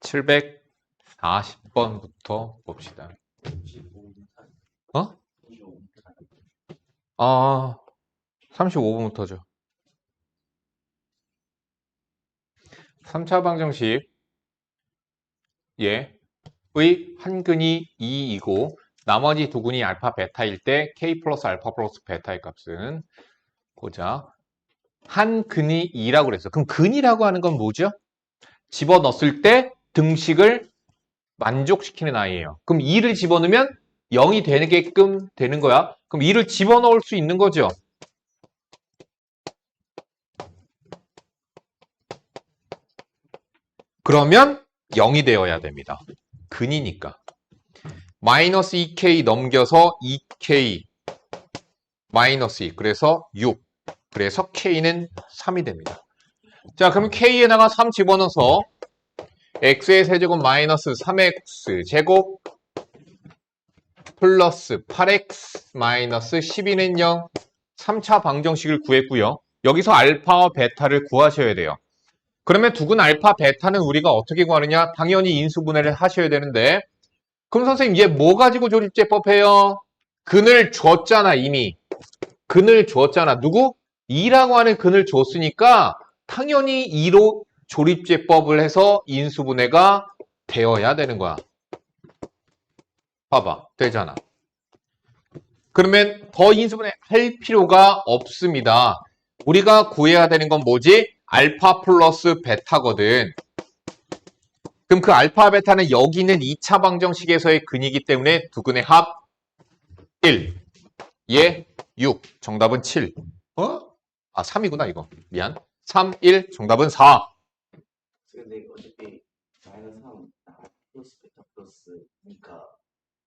740번부터 봅시다. 어? 35분부터죠. 3차 방정식 의 한 근이 2이고 나머지 두 근이 알파 베타일 때 k 플러스 알파 플러스 베타의 값은 보자. 한 근이 2라고 그랬어. 그럼 근이라고 하는 건 뭐죠? 집어넣었을 때 등식을 만족시키는 아이예요. 그럼 2를 집어넣으면 0이 되게끔 되는 거야. 그럼 2를 집어넣을 수 있는 거죠. 그러면 0이 되어야 됩니다. 근이니까. 마이너스 2k 넘겨서 2k 마이너스 2. 그래서 6. 그래서 k는 3이 됩니다. 자, 그럼 k에다가 3 집어넣어서 x의 세제곱 마이너스 3x 제곱 플러스 8x 마이너스 12는 0. 3차 방정식을 구했고요. 여기서 알파와 베타를 구하셔야 돼요. 그러면 두근 알파 베타는 우리가 어떻게 구하느냐? 당연히 인수분해를 하셔야 되는데 그럼 선생님 얘 뭐 가지고 조립제법 해요? 근을 줬잖아 이미. 근을 줬잖아. 누구? 2라고 하는 근을 줬으니까 당연히 2로 조립제법을 해서 인수분해가 되어야 되는 거야. 봐봐. 되잖아. 그러면 더 인수분해 할 필요가 없습니다. 우리가 구해야 되는 건 뭐지? 알파 플러스 베타거든. 그럼 그 알파 베타는 여기 있는 2차 방정식에서의 근이기 때문에 두 근의 합 1. 얘 6. 정답은 7. 3이구나 이거. 미안. 3, 1. 정답은 4. 근데 어차피 마이너스 3 플러스 베타 플러스니까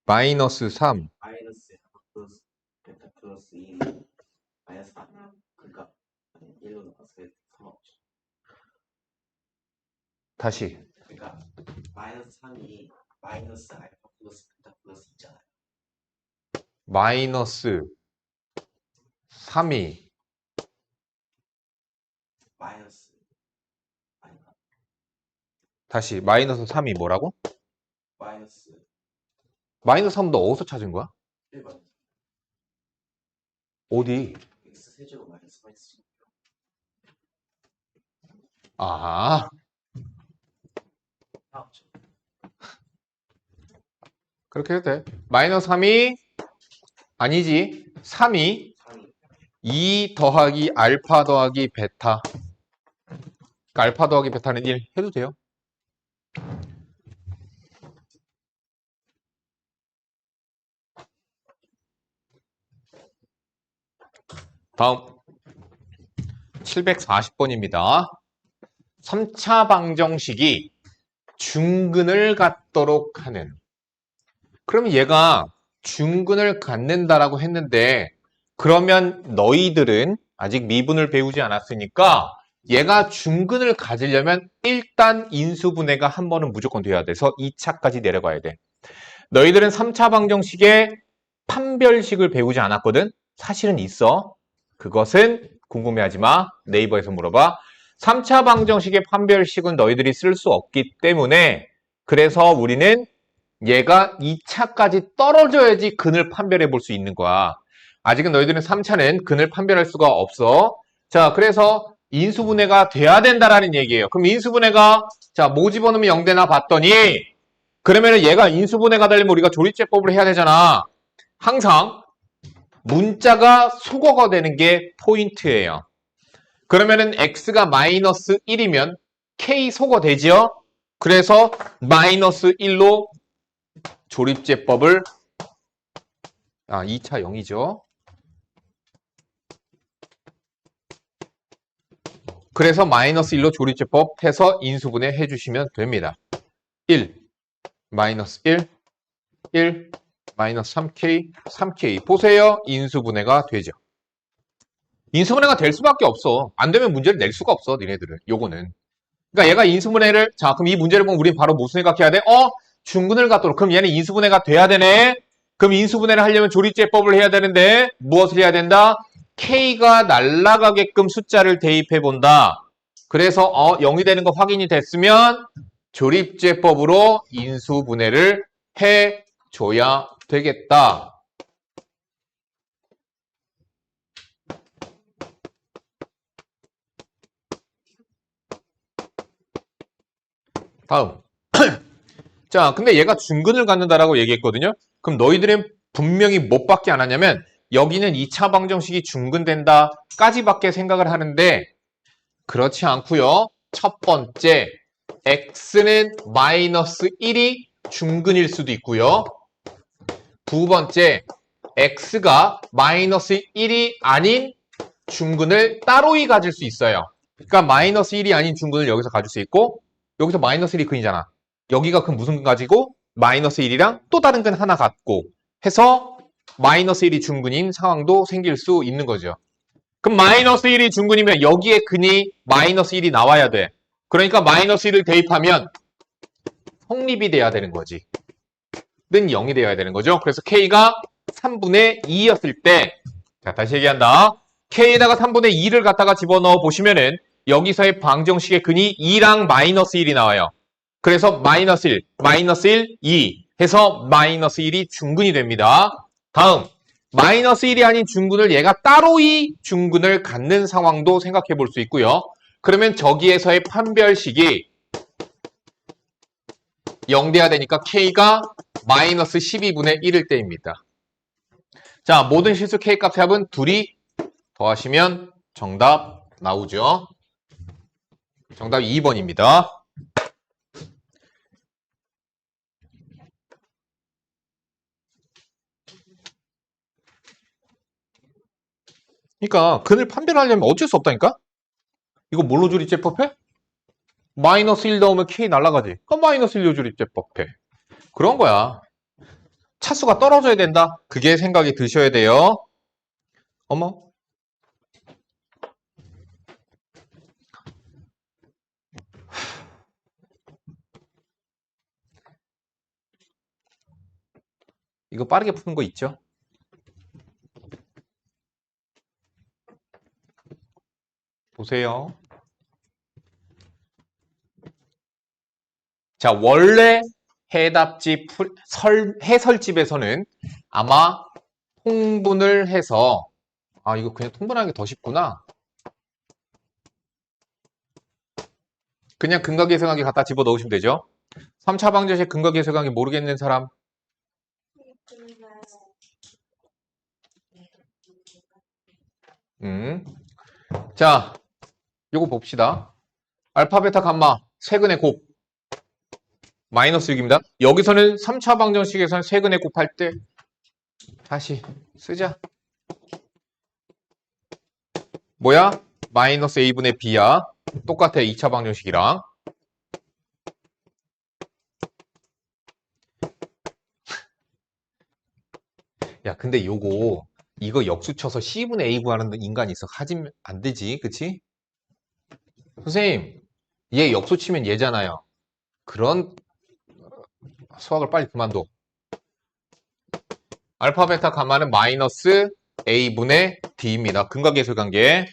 마이너스 3. 마이너스 플러스 베타 플러스 2 마이너스 3 그러니까 1로 나왔을 때 상관없죠. 다시. 그러니까 마이너스 3이 마이너스 알파 플러스 베타 플러스 있잖아요. 마이너스 3이 마이너스 아닌가? 다시 마이너스 3이 뭐라고? 마이너스 마이너스 3 너 어디서 찾은 거야? 1번 어디? x 세제곱 마이너스 마이너스 아, 나왔죠. 그렇게 해도 돼. 마이너스 3이 아니지. 3이 3이 2 더하기 알파 더하기 베타. 그러니까 알파 더하기 베타는 1 해도 돼요. 다음 740번입니다. 3차 방정식이 중근을 갖도록 하는. 그러면 얘가 중근을 갖는다라고 했는데 그러면 너희들은 아직 미분을 배우지 않았으니까 얘가 중근을 가지려면 일단 인수분해가 한 번은 무조건 돼야 돼서 2차까지 내려가야 돼. 너희들은 3차 방정식의 판별식을 배우지 않았거든? 사실은 있어. 그것은 궁금해하지 마. 네이버에서 물어봐. 3차 방정식의 판별식은 너희들이 쓸 수 없기 때문에 그래서 우리는 얘가 2차까지 떨어져야지 근을 판별해 볼 수 있는 거야. 아직은 너희들은 3차는 근을 판별할 수가 없어. 자, 그래서 인수분해가 돼야 된다라는 얘기예요. 그럼 인수분해가 자, 뭐 집어넣으면 0 되나 봤더니 그러면은 얘가 인수분해가 되려면 우리가 조립제법을 해야 되잖아. 항상 문자가 속어가 되는 게 포인트예요. 그러면은 x가 마이너스 1이면 k 속어 되지요? 그래서 마이너스 1로 조립제법을 2차 0이죠. 그래서 마이너스 1로 조립제법 해서 인수분해 해주시면 됩니다. 1, 마이너스 1, 1, 마이너스 3k, 3k. 보세요. 인수분해가 되죠. 인수분해가 될 수밖에 없어. 안 되면 문제를 낼 수가 없어. 니네들은. 요거는. 그러니까 얘가 인수분해를 자 그럼 이 문제를 보면 우린 바로 무슨 생각해야 돼? 중근을 갖도록. 그럼 얘는 인수분해가 돼야 되네. 그럼 인수분해를 하려면 조립제법을 해야 되는데 무엇을 해야 된다? k가 날아가게끔 숫자를 대입해 본다. 그래서 0이 되는 거 확인이 됐으면 조립제법으로 인수분해를 해줘야 되겠다. 다음. 자, 근데 얘가 중근을 갖는다라고 얘기했거든요. 그럼 너희들은 분명히 뭐밖에 안 하냐면 여기는 2차 방정식이 중근된다 까지밖에 생각을 하는데 그렇지 않고요. 첫 번째, x는 마이너스 1이 중근일 수도 있고요. 두 번째, x가 마이너스 1이 아닌 중근을 따로이 가질 수 있어요. 그러니까 마이너스 1이 아닌 중근을 여기서 가질 수 있고 여기서 마이너스 1이 근이잖아. 여기가 그 무슨 근 가지고 마이너스 1이랑 또 다른 근 하나 갖고 해서 마이너스 1이 중근인 상황도 생길 수 있는 거죠. 그럼 마이너스 1이 중근이면 여기에 근이 마이너스 1이 나와야 돼. 그러니까 마이너스 1을 대입하면 성립이 돼야 되는 거지. 는 0이 되어야 되는 거죠. 그래서 K가 3분의 2였을 때, 자, 다시 얘기한다. K에다가 3분의 2를 갖다가 집어넣어 보시면은 여기서의 방정식의 근이 2랑 마이너스 1이 나와요. 그래서 마이너스 1, 마이너스 1, 2 해서 마이너스 1이 중근이 됩니다. 다음, 마이너스 1이 아닌 중근을 얘가 따로이 중근을 갖는 상황도 생각해 볼 수 있고요. 그러면 저기에서의 판별식이 0 돼야 되니까 K가 마이너스 12분의 1일 때입니다. 자, 모든 실수 K값의 합은 둘이 더하시면 정답 나오죠. 정답 2번입니다. 그러니까 근을 판별하려면 어쩔 수 없다니까? 이거 뭘로 조립제법해? 마이너스 1 넣으면 K 날라가지. 그럼 마이너스 1로 조립제법해. 그런 거야. 차수가 떨어져야 된다. 그게 생각이 드셔야 돼요. 어머. 이거 빠르게 푸는 거 있죠? 보세요. 자, 원래 해답지 해설집에서는 아마 통분을 해서 이거 그냥 통분하는 게 더 쉽구나. 그냥 근각계수관계 갖다 집어넣으시면 되죠. 3차 방정식 근각계수관계 모르겠는 사람? 자, 요거 봅시다. 알파, 베타, 감마, 세근의 곱. 마이너스 6입니다. 여기서는 3차 방정식에서는 세근의 곱할 때 다시 쓰자. 뭐야? 마이너스 a분의 b야. 똑같아, 2차 방정식이랑. 야, 근데 이거 역수 쳐서 c분의 a 구하는 인간이 있어. 하지면 안 되지, 그치? 선생님, 얘 역수 치면 얘잖아요. 그런 수학을 빨리 그만둬. 알파, 베타, 감마는 마이너스 a분의 d입니다. 근각계수 관계.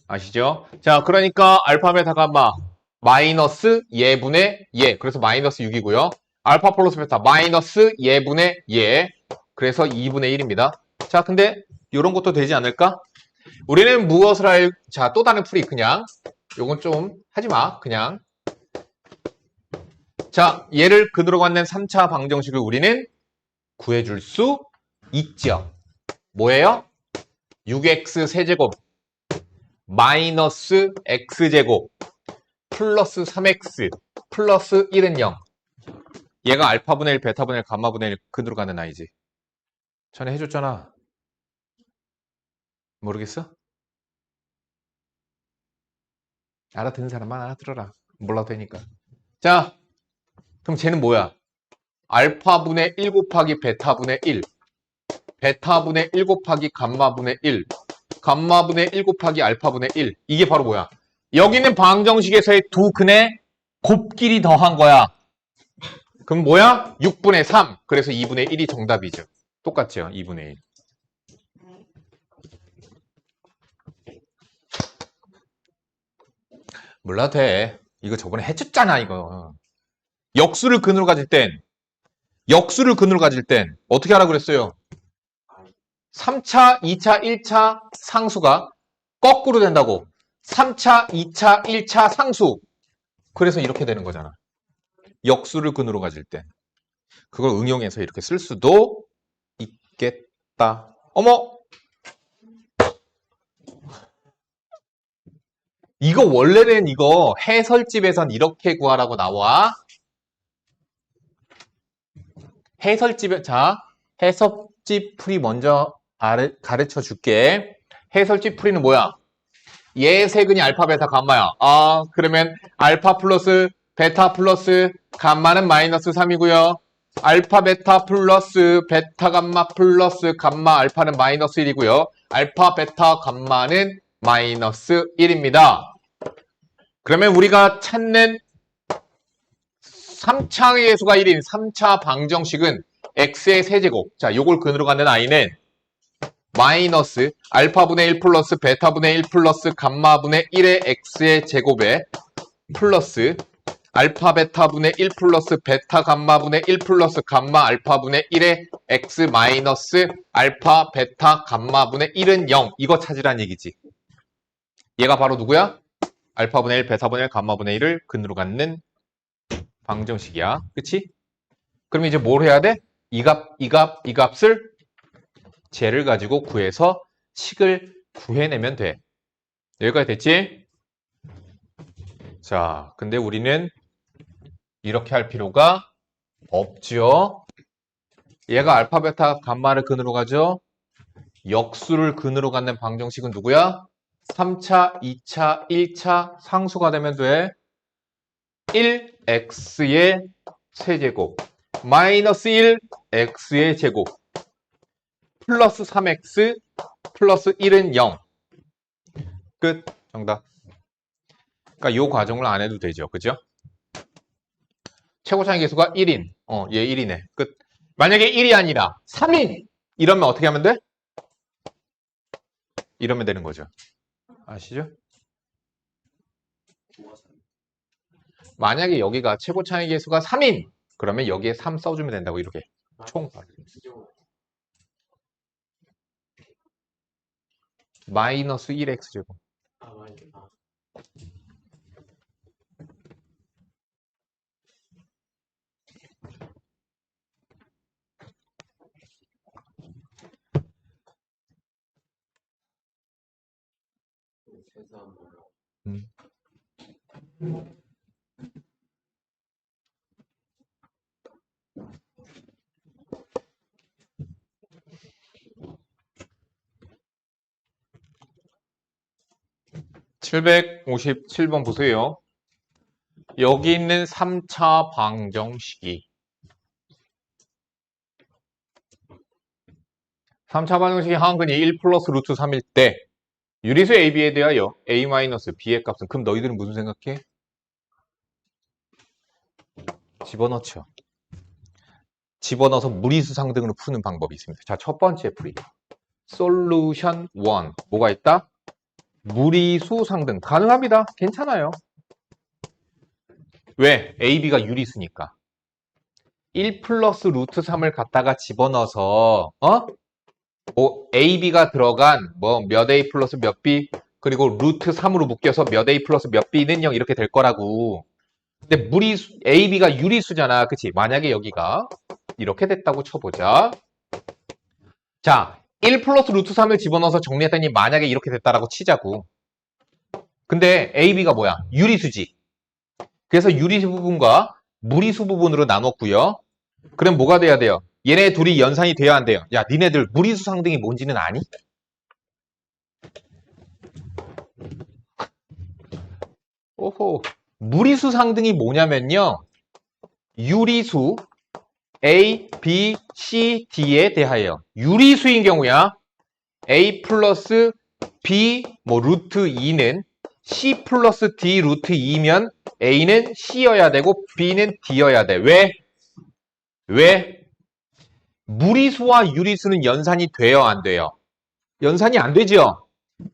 아시죠? 자, 그러니까 알파, 베타, 감마 마이너스 예분의 예. 그래서 마이너스 6이고요. 알파 플러스 베타 마이너스 예분의 예. 그래서 2분의 1입니다. 자, 근데 이런 것도 되지 않을까? 우리는 무엇을 자, 또 다른 풀이 그냥 요건 좀 하지 마. 그냥. 자, 얘를 근으로 갖는 3차 방정식을 우리는 구해줄 수 있죠. 뭐예요? 6x 세제곱 마이너스 x제곱 플러스 3x 플러스 1은 0. 얘가 알파분의 1, 베타분의 1, 감마분의 1 근으로 가는 아이지. 전에 해줬잖아. 모르겠어? 알아듣는 사람만 알아들어라. 몰라도 되니까. 자, 그럼 쟤는 뭐야? 알파분의 1 곱하기 베타분의 1, 베타분의 1 곱하기 감마분의 1, 감마분의 1 곱하기 알파분의 1. 이게 바로 뭐야? 여기 있는 방정식에서의 두 근의 곱끼리 더한 거야. 그럼 뭐야? 6분의 3. 그래서 2분의 1이 정답이죠. 똑같죠? 2분의 1. 몰라도 돼. 이거 저번에 해줬잖아, 이거. 역수를 근으로 가질 땐 어떻게 하라 그랬어요? 3차, 2차, 1차 상수가 거꾸로 된다고. 3차, 2차, 1차 상수. 그래서 이렇게 되는 거잖아. 역수를 근으로 가질 땐. 그걸 응용해서 이렇게 쓸 수도 있겠다. 어머! 이거 원래는 이거 해설집에선 이렇게 구하라고 나와. 해설집 풀이 먼저 가르쳐 줄게. 해설집 풀이는 뭐야? 얘 세근이 알파, 베타, 감마야. 아, 그러면 알파 플러스 베타 플러스 감마는 마이너스 3이고요. 알파, 베타 플러스 베타, 감마 플러스 감마 알파는 마이너스 1이고요. 알파, 베타, 감마는 마이너스 1입니다. 그러면 우리가 찾는 3차의 예수가 1인 3차 방정식은 x의 세제곱. 자, 요걸 근으로 갖는 i는 마이너스 알파분의 1 플러스 베타분의 1 플러스 감마분의 1의 x의 제곱에 플러스 알파 베타분의 1 플러스 베타 감마분의 1 플러스 감마 알파분의 1의 x 마이너스 알파 베타 감마분의 1은 0. 이거 찾으란 얘기지. 얘가 바로 누구야? 알파분의 1, 베타분의 1, 감마분의 1을 근으로 갖는 방정식이야. 그치? 그럼 이제 뭘 해야 돼? 이 값을 쟤를 가지고 구해서 식을 구해내면 돼. 여기까지 됐지? 자, 근데 우리는 이렇게 할 필요가 없죠. 얘가 알파, 베타, 감마를 근으로 가죠. 역수를 근으로 갖는 방정식은 누구야? 3차, 2차, 1차 상수가 되면 돼. 1x의 세제곱 마이너스 1x의 제곱 플러스 3x 플러스 1은 0. 끝. 정답. 그러니까 요 과정을 안 해도 되죠. 그죠? 최고 차이 계수가 1인. 얘 1이네. 끝. 만약에 1이 아니라 3인! 이러면 어떻게 하면 돼? 이러면 되는 거죠. 아시죠? 만약에 여기가 최고 차이 계수가 3인! 그러면 여기에 3 써주면 된다고, 이렇게. 총. 마이너스 1x제곱. 아. 757번 보세요. 여기 있는 3차 방정식이 3차 방정식의 하한근이 1 플러스 루트 3일 때 유리수 AB에 대하여 A-B의 값은, 그럼 너희들은 무슨 생각해? 집어넣죠. 집어넣어서 무리수 상등으로 푸는 방법이 있습니다. 자, 첫 번째 풀이. 솔루션 1. 뭐가 있다? 무리수 상등. 가능합니다. 괜찮아요. 왜? AB가 유리수니까. 1 플러스 루트 3을 갖다가 집어넣어서 AB가 들어간 몇 A 플러스 몇 B 그리고 루트 3으로 묶여서 몇 A 플러스 몇 B는 0 이렇게 될 거라고. 근데 무리수 AB가 유리수잖아. 그치? 만약에 여기가 이렇게 됐다고 쳐보자. 자, 1 플러스 루트 3을 집어넣어서 정리했더니 만약에 이렇게 됐다라고 치자고. 근데 AB가 뭐야? 유리수지. 그래서 유리수 부분과 무리수 부분으로 나눴고요. 그럼 뭐가 돼야 돼요? 얘네 둘이 연산이 돼야 안 돼요? 야, 니네들 무리수 상등이 뭔지는 아니? 오호. 무리수 상등이 뭐냐면요. 유리수 A, B, C, D에 대하여 유리수인 경우야. A 플러스 B 루트 2는 C 플러스 D 루트 2면 A는 C여야 되고 B는 D여야 돼. 왜? 무리수와 유리수는 연산이 돼요, 안 돼요? 연산이 안 되죠?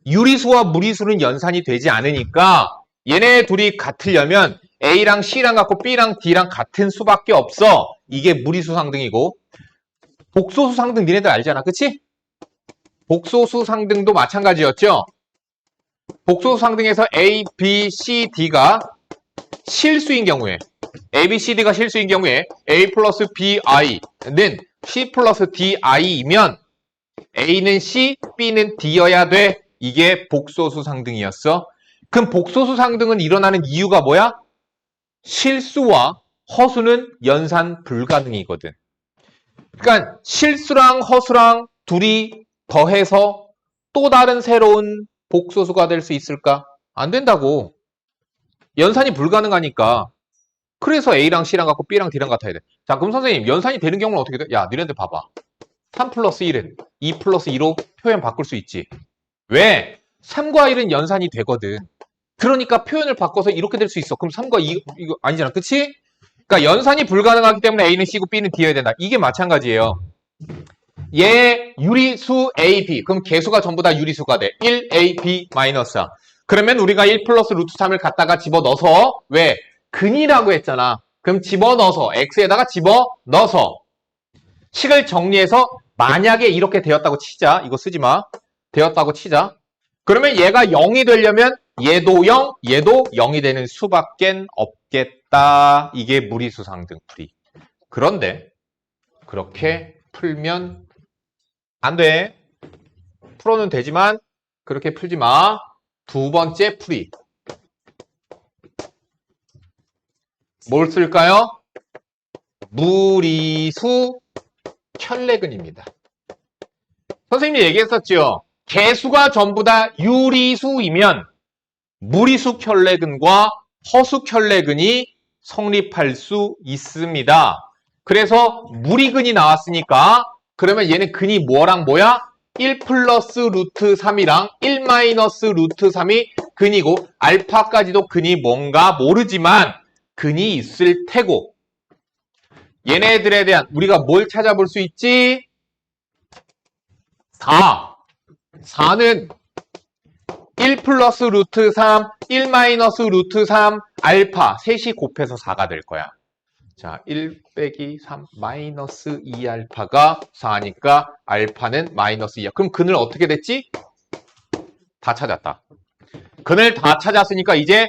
유리수와 무리수는 연산이 되지 않으니까 얘네 둘이 같으려면 A랑 C랑 같고 B랑 D랑 같은 수밖에 없어. 이게 무리수 상등이고 복소수 상등 니네들 알잖아. 그치? 복소수 상등도 마찬가지였죠. 복소수 상등에서 A, B, C, D가 실수인 경우에 A, B, C, D가 실수인 경우에 A 플러스 B, I는 C 플러스 D, I이면 A는 C, B는 D여야 돼. 이게 복소수 상등이었어. 그럼 복소수 상등은 일어나는 이유가 뭐야? 실수와 허수는 연산 불가능이거든. 그러니까 실수랑 허수랑 둘이 더해서 또 다른 새로운 복소수가 될 수 있을까? 안 된다고. 연산이 불가능하니까. 그래서 A랑 C랑 같고 B랑 D랑 같아야 돼. 자, 그럼 선생님, 연산이 되는 경우는 어떻게 돼? 야, 너네들 봐봐. 3 플러스 1은 2 플러스 2로 표현 바꿀 수 있지. 왜? 3과 1은 연산이 되거든. 그러니까 표현을 바꿔서 이렇게 될 수 있어. 그럼 3과 2, 이거 아니잖아. 그치? 그러니까 연산이 불가능하기 때문에 A는 C고 B는 D여야 된다. 이게 마찬가지예요. 얘 유리수 A, B. 그럼 개수가 전부 다 유리수가 돼. 1, A, B, 마이너스 4. 그러면 우리가 1 플러스 루트 3을 갖다가 집어넣어서 왜? 근이라고 했잖아. 그럼 집어넣어서 X에다가 집어넣어서 식을 정리해서 만약에 이렇게 되었다고 치자. 이거 쓰지 마. 되었다고 치자. 그러면 얘가 0이 되려면 얘도 0, 얘도 0이 되는 수밖엔 없겠다. 이게 무리수 상등풀이. 그런데 그렇게 풀면 안 돼. 풀어는 되지만 그렇게 풀지 마. 두 번째 풀이. 뭘 쓸까요? 무리수 켤레근입니다. 선생님이 얘기했었죠. 개수가 전부 다 유리수이면 무리수 켤레근과 허수 켤레근이 성립할 수 있습니다. 그래서 무리근이 나왔으니까 그러면 얘는 근이 뭐랑 뭐야? 1 플러스 루트 3이랑 1 마이너스 루트 3이 근이고 알파까지도 근이 뭔가 모르지만 근이 있을 테고 얘네들에 대한 우리가 뭘 찾아볼 수 있지? 4는 1 플러스 루트 3, 1 마이너스 루트 3, 알파 셋이 곱해서 4가 될 거야. 자, 1 빼기 3 마이너스 2알파가 4니까 알파는 마이너스 2야. 그럼 근을 어떻게 됐지? 다 찾았다. 근을 다 찾았으니까 이제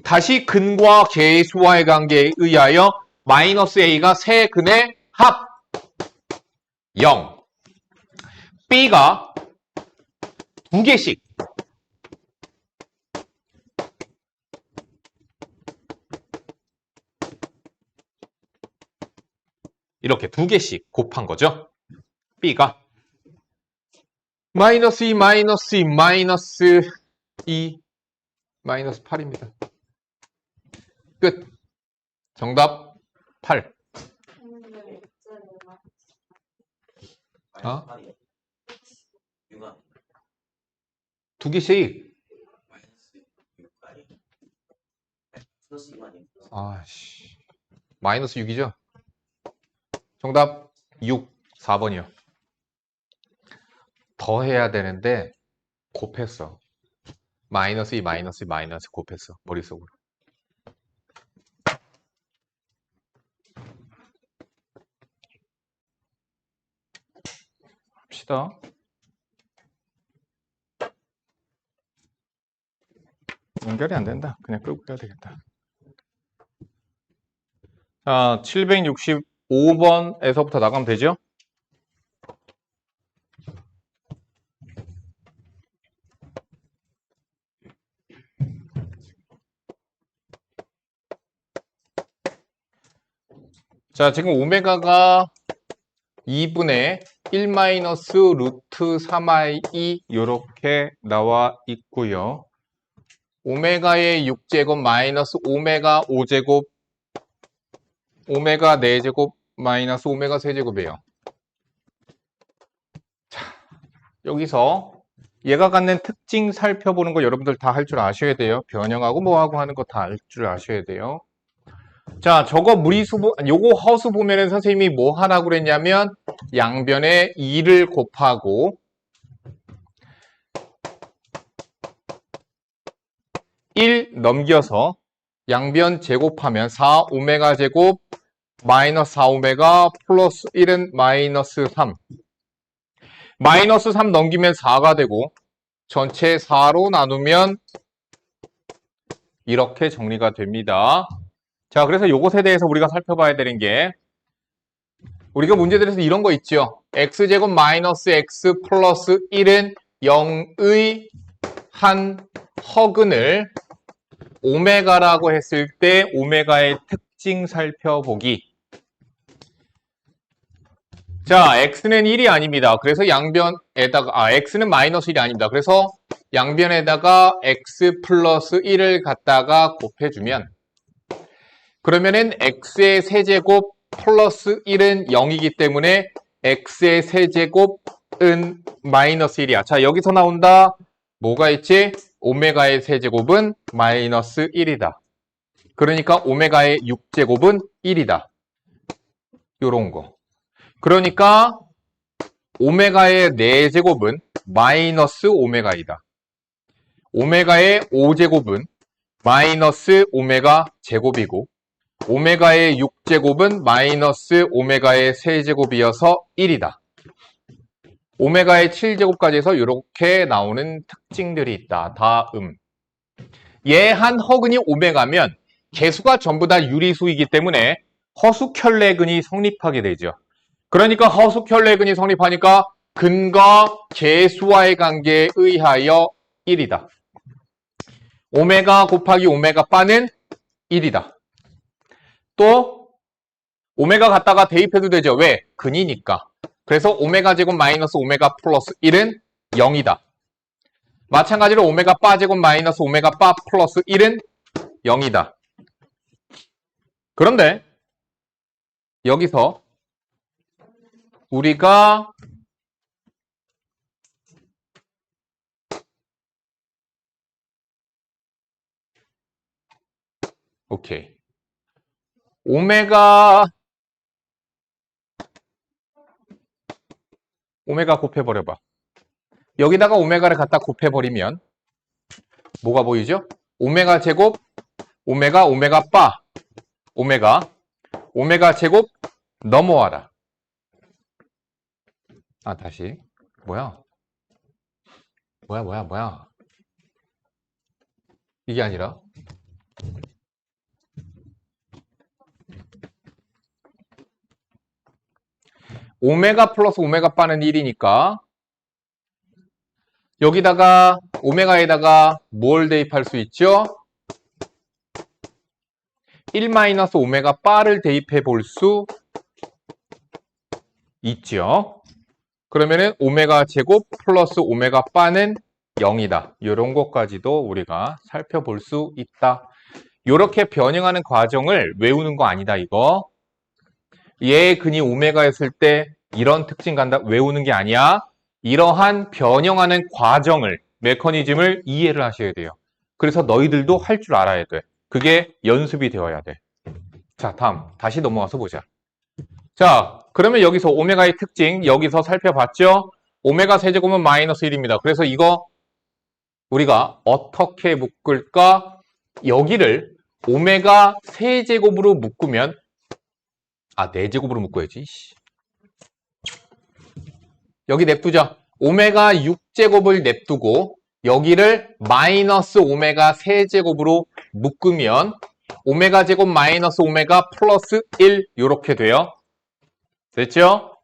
다시 근과 개수와의 관계에 의하여 마이너스 a가 세 근의 합 0. b가 두 개씩 이렇게 두 개씩 곱한 거죠. b가 마이너스 2, 마이너스 2, 마이너스 2, 마이너스 8입니다. 끝. 정답 8. 어? 두 개씩. 아씨. 마이너스 6이죠? 정답 6, 4번이요. 더 해야 되는데 곱했어. 마이너스 2, 마이너스 2, 마이너스 곱했어. 머릿속으로. 합시다. 연결이 안 된다. 그냥 끄고 해야 되겠다. 자, 765번에서부터 나가면 되죠? 자, 지금 오메가가 2분의 1 마이너스 루트 3i 이렇게 나와 있고요. 오메가의 6제곱 마이너스 오메가 5제곱 오메가 4제곱 마이너스 오메가 3제곱이에요. 자, 여기서 얘가 갖는 특징 살펴보는 거 여러분들 다 할 줄 아셔야 돼요. 변형하고 뭐하고 하는 거 다 알 줄 아셔야 돼요. 자, 저거 무리수, 요거 허수 보면은 선생님이 뭐 하라고 그랬냐면 양변에 2를 곱하고 1 넘겨서 양변 제곱하면 4오메가 제곱 마이너스 4오메가 플러스 1은 마이너스 3. 마이너스 3 넘기면 4가 되고 전체 4로 나누면 이렇게 정리가 됩니다. 자, 그래서 요것에 대해서 우리가 살펴봐야 되는 게 우리가 문제들에서 이런 거 있죠. x제곱 마이너스 x 플러스 1은 0의 한 허근을 오메가라고 했을 때 오메가의 특징 살펴보기. 자, x는 1이 아닙니다. 그래서 양변에다가 x는 마이너스 1이 아닙니다. 그래서 양변에다가 x 플러스 1을 갖다가 곱해주면 그러면은 x의 세제곱 플러스 1은 0이기 때문에 x의 세제곱은 마이너스 1이야. 자, 여기서 나온다. 뭐가 있지? 오메가의 세제곱은 마이너스 1이다. 그러니까 오메가의 6제곱은 1이다. 요런 거. 그러니까 오메가의 4제곱은 마이너스 오메가이다. 오메가의 5제곱은 마이너스 오메가 제곱이고 오메가의 6제곱은 마이너스 오메가의 세제곱이어서 1이다. 오메가의 7제곱까지 해서 이렇게 나오는 특징들이 있다. 다음. 얘 한 허근이 오메가면 개수가 전부 다 유리수이기 때문에 허수혈례근이 성립하게 되죠. 그러니까 허수혈례근이 성립하니까 근과 개수와의 관계에 의하여 1이다. 오메가 곱하기 오메가 바는 1이다. 또 오메가 갖다가 대입해도 되죠. 왜? 근이니까. 그래서 오메가 제곱 마이너스 오메가 플러스 1은 0이다. 마찬가지로 오메가 바 제곱 마이너스 오메가 바 플러스 1은 0이다. 그런데 여기서 우리가 오케이. 오메가 곱해버려봐. 여기다가 오메가를 갖다 곱해버리면 뭐가 보이죠? 오메가 제곱, 오메가 바, 오메가 제곱 넘어와라. 아, 다시. 뭐야? 이게 아니라 오메가 플러스 오메가 바는 1이니까 여기다가 오메가에다가 뭘 대입할 수 있죠? 1 마이너스 오메가 바를 대입해 볼 수 있죠. 그러면은 오메가 제곱 플러스 오메가 바는 0이다. 이런 것까지도 우리가 살펴볼 수 있다. 이렇게 변형하는 과정을 외우는 거 아니다, 이거. 얘의 근이 오메가였을 때 이런 특징 간다 외우는 게 아니야. 이러한 변형하는 과정을, 메커니즘을 이해를 하셔야 돼요. 그래서 너희들도 할 줄 알아야 돼. 그게 연습이 되어야 돼. 자, 다음 다시 넘어와서 보자. 자, 그러면 여기서 오메가의 특징 여기서 살펴봤죠? 오메가 세제곱은 마이너스 1입니다. 그래서 이거 우리가 어떻게 묶을까? 여기를 오메가 세제곱으로 묶으면 4제곱으로 묶어야지. 여기 냅두자. 오메가 6제곱을 냅두고 여기를 마이너스 오메가 세제곱으로 묶으면 오메가 제곱 마이너스 오메가 플러스 1 이렇게 돼요. 됐죠?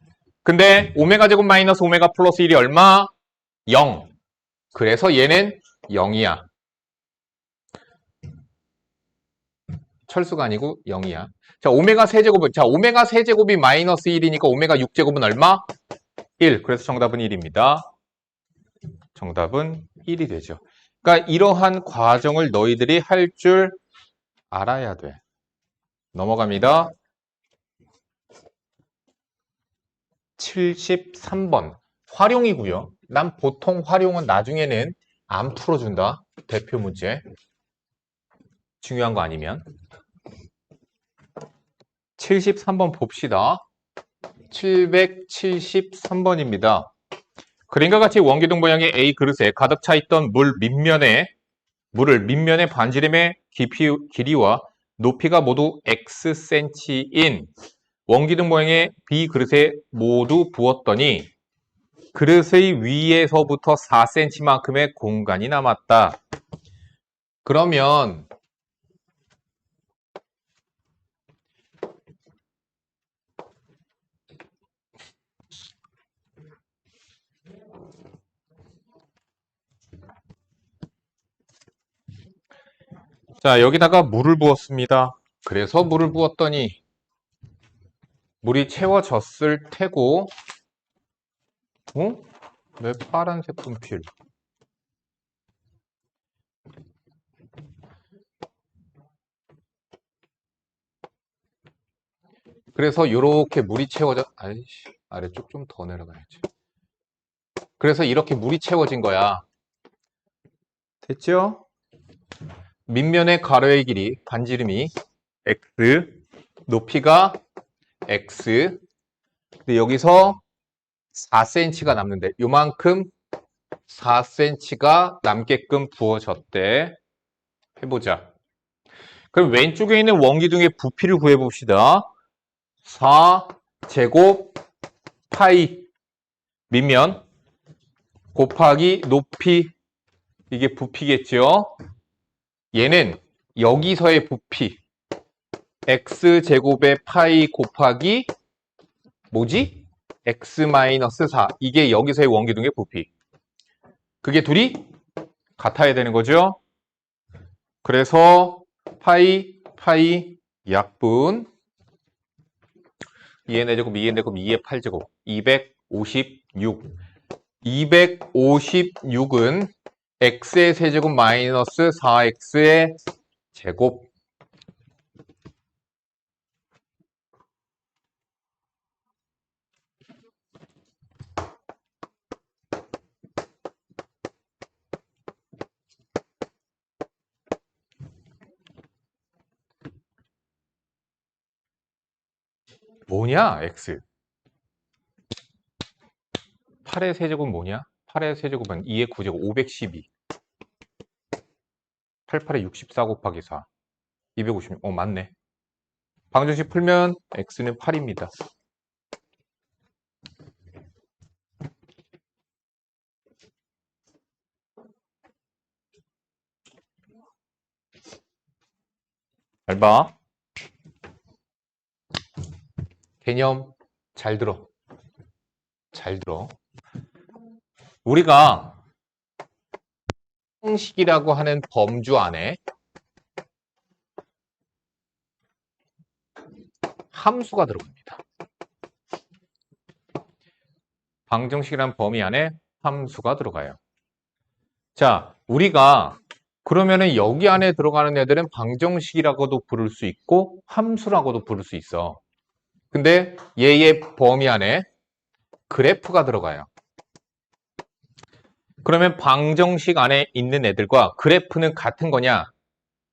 근데 오메가 제곱 마이너스 오메가 플러스 1이 얼마? 0. 그래서 얘는 0이야. 철수가 아니고 0이야. 자, 오메가 세제곱은, 오메가 세제곱이 마이너스 1이니까 오메가 6제곱은 얼마? 1. 그래서 정답은 1입니다. 정답은 1이 되죠. 그러니까 이러한 과정을 너희들이 할 줄 알아야 돼. 넘어갑니다. 73번. 활용이고요. 난 보통 활용은 나중에는 안 풀어준다. 대표 문제. 중요한 거 아니면. 73번 봅시다. 773번입니다. 그림과 같이 원기둥 모양의 A 그릇에 가득 차 있던 물 밑면에 물을 밑면의 반지름의 길이와 높이가 모두 Xcm인 원기둥 모양의 B 그릇에 모두 부었더니 그릇의 위에서부터 4cm만큼의 공간이 남았다. 그러면 자, 여기다가 물을 부었습니다. 그래서 물을 부었더니 물이 채워졌을 테고, 왜 파란색 분필? 그래서 이렇게 물이 채워져, 아이씨, 아래쪽 좀 더 내려가야지. 그래서 이렇게 물이 채워진 거야. 됐죠? 밑면의 가로의 길이, 반지름이 x, 높이가 x. 근데 여기서 4cm가 남는데 요만큼 4cm가 남게끔 부어졌대. 해보자. 그럼 왼쪽에 있는 원기둥의 부피를 구해봅시다. 4제곱 파이 밑면 곱하기 높이, 이게 부피겠죠? 얘는 여기서의 부피 x제곱의 파이 곱하기 뭐지? x-4, 이게 여기서의 원기둥의 부피. 그게 둘이 같아야 되는 거죠? 그래서 파이 약분 2의 4제곱 2의 4제곱 2의 8제곱 256은 x의 세제곱 마이너스 4x의 제곱. 뭐냐, x? 8의 세제곱은 뭐냐? 8의 세제곱은 2의 9제곱 512. 88에 64 곱하기 4. 256. 맞네. 방정식 풀면 x는 8입니다. 잘 봐. 개념 잘 들어. 잘 들어. 우리가 방정식이라고 하는 범주 안에 함수가 들어갑니다. 방정식이란 범위 안에 함수가 들어가요. 자, 우리가 그러면은 여기 안에 들어가는 애들은 방정식이라고도 부를 수 있고 함수라고도 부를 수 있어. 근데 얘의 범위 안에 그래프가 들어가요. 그러면 방정식 안에 있는 애들과 그래프는 같은 거냐?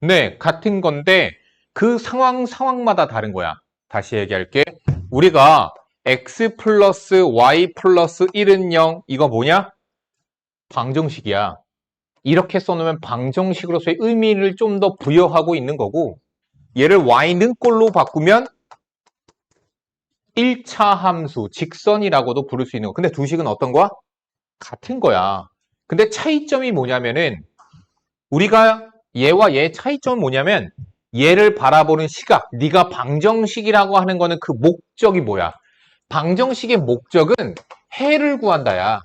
네, 같은 건데 그 상황마다 다른 거야. 다시 얘기할게. 우리가 x 플러스 y 플러스 1은 0, 이거 뭐냐? 방정식이야. 이렇게 써놓으면 방정식으로서의 의미를 좀 더 부여하고 있는 거고, 얘를 y는 꼴로 바꾸면 1차 함수, 직선이라고도 부를 수 있는 거. 근데 두 식은 어떤 거야? 같은 거야. 근데 차이점이 뭐냐면은 우리가 얘와 얘의 차이점은 뭐냐면 얘를 바라보는 시각, 네가 방정식이라고 하는 거는 그 목적이 뭐야? 방정식의 목적은 해를 구한다야.